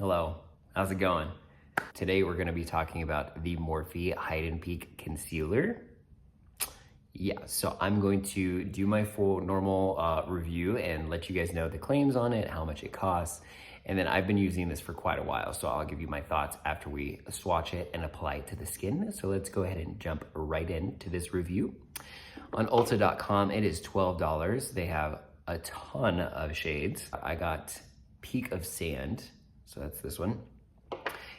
Hello, how's it going? Today we're gonna be talking about the Morphe Hide and Peak Concealer. Yeah, so I'm going to do my full normal review and let you guys know the claims on it, how much it costs, and then I've been using this for quite a while, so I'll give you my thoughts after we swatch it and apply it to the skin. So let's go ahead and jump right into this review. On Ulta.com, it is $12. They have a ton of shades. I got Peak of Sand, so that's this one.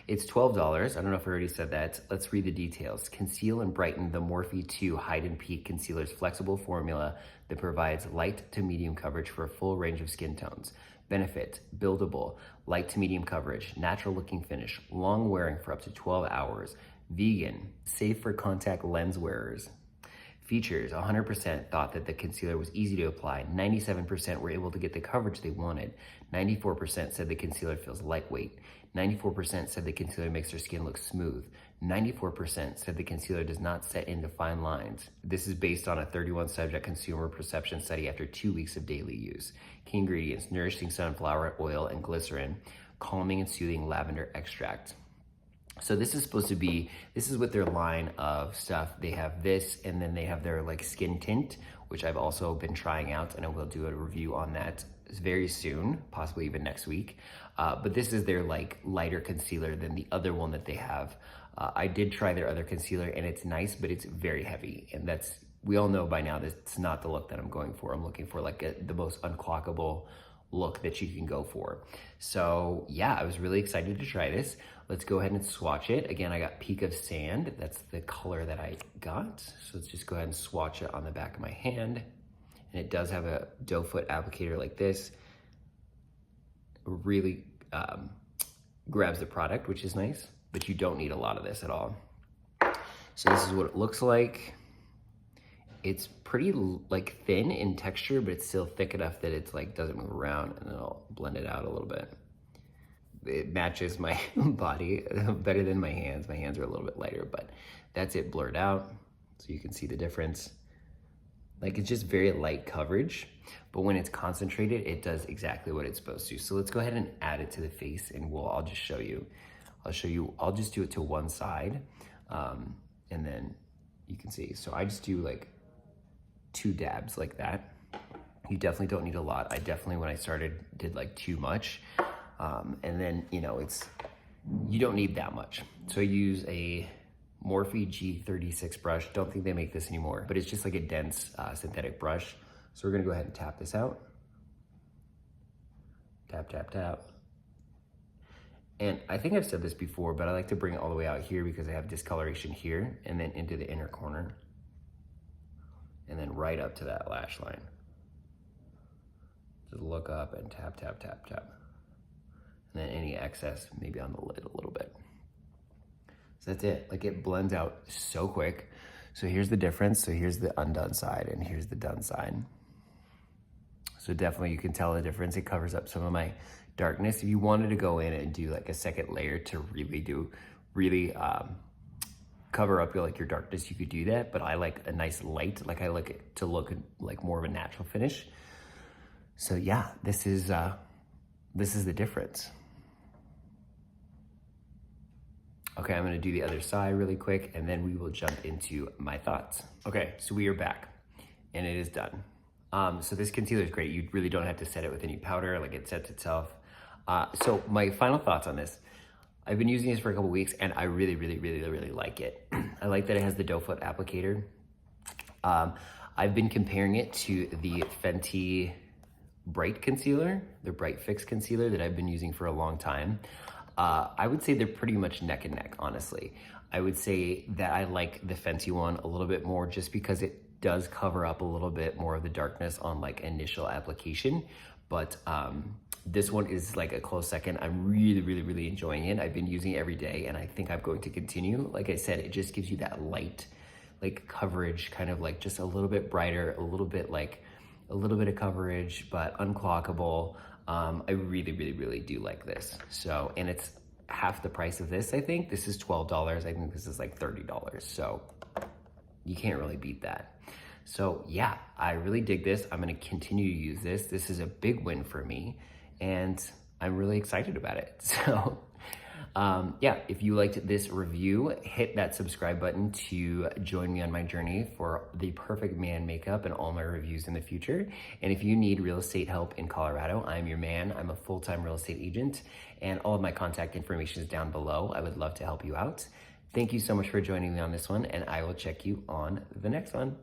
It's $12. I don't know if I already said that. Let's read the details. Conceal and brighten the Morphe 2 Hide and Peak Concealer's flexible formula that provides light to medium coverage for a full range of skin tones. Benefit, buildable, light to medium coverage, natural looking finish, long wearing for up to 12 hours, vegan, safe for contact lens wearers. Features, 100% thought that the concealer was easy to apply. 97% were able to get the coverage they wanted. 94% said the concealer feels lightweight. 94% said the concealer makes their skin look smooth. 94% said the concealer does not set into fine lines. This is based on a 31 subject consumer perception study after 2 weeks of daily use. Key ingredients, nourishing sunflower oil and glycerin, calming and soothing lavender extract. So this is supposed to be, this is with their line of stuff. They have this, and then they have their like skin tint, which I've also been trying out, and I will do a review on that very soon, possibly even next week. But this is their like lighter concealer than the other one that they have. I did try their other concealer and it's nice, but it's very heavy. And that's, we all know by now that's not the look that I'm going for. I'm looking for like the most unclockable look that you can go for. So yeah, I was really excited to try this. Let's go ahead and swatch it. Again, I got Peak of Sand. That's the color that I got. So let's just go ahead and swatch it on the back of my hand. And it does have a doe foot applicator like this. Really grabs the product, which is nice, but you don't need a lot of this at all. So this is what it looks like. It's pretty like thin in texture, but it's still thick enough that it's like doesn't move around, and then I'll blend it out a little bit. It matches my body better than my hands. My hands are a little bit lighter, but that's it blurred out. So you can see the difference. Like it's just very light coverage, but when it's concentrated, it does exactly what it's supposed to. So let's go ahead and add it to the face, and I'll just show you. I'll just do it to one side, and then you can see. So I just do like 2 dabs like that. You definitely don't need a lot. I definitely, when I started, did like too much. And then, you know, you don't need that much. So I use a Morphe G36 brush. Don't think they make this anymore, but it's just like a dense synthetic brush. So we're gonna go ahead and tap this out. Tap, tap, tap. And I think I've said this before, but I like to bring it all the way out here because I have discoloration here, and then into the inner corner, and then right up to that lash line. Just look up and tap, tap, tap, tap. And then any excess, maybe on the lid a little bit. So that's it. Like it blends out so quick. So here's the difference. So here's the undone side and here's the done side. So definitely you can tell the difference. It covers up some of my darkness. If you wanted to go in and do like a second layer to really cover up your darkness, you could do that. But I like a nice light. Like I like it to look like more of a natural finish. So yeah, this is the difference. Okay, I'm gonna do the other side really quick, and then we will jump into my thoughts. Okay, so we are back, and it is done. So this concealer is great. You really don't have to set it with any powder, like it sets itself. So my final thoughts on this. I've been using this for a couple weeks, and I really like it. I like that it has the doe foot applicator. I've been comparing it to the Fenty Bright Concealer, the Bright Fix Concealer that I've been using for a long time. I would say they're pretty much neck and neck, honestly. I would say that I like the Fenty one a little bit more just because it does cover up a little bit more of the darkness on like initial application. But this one is like a close second. I'm really enjoying it. I've been using it every day, and I think I'm going to continue. Like I said, it just gives you that light, like coverage, kind of like just a little bit brighter, a little bit of coverage, but unclockable. I really do like this. So, and it's half the price of this, I think. This is $12. I think this is like $30. So you can't really beat that. So yeah, I really dig this. I'm gonna continue to use this. This is a big win for me. And I'm really excited about it. So yeah, if you liked this review, hit that subscribe button to join me on my journey for the perfect man makeup and all my reviews in the future. And if you need real estate help in Colorado, I'm your man. I'm a full-time real estate agent, and all of my contact information is down below. I would love to help you out. Thank you so much for joining me on this one, and I will check you on the next one.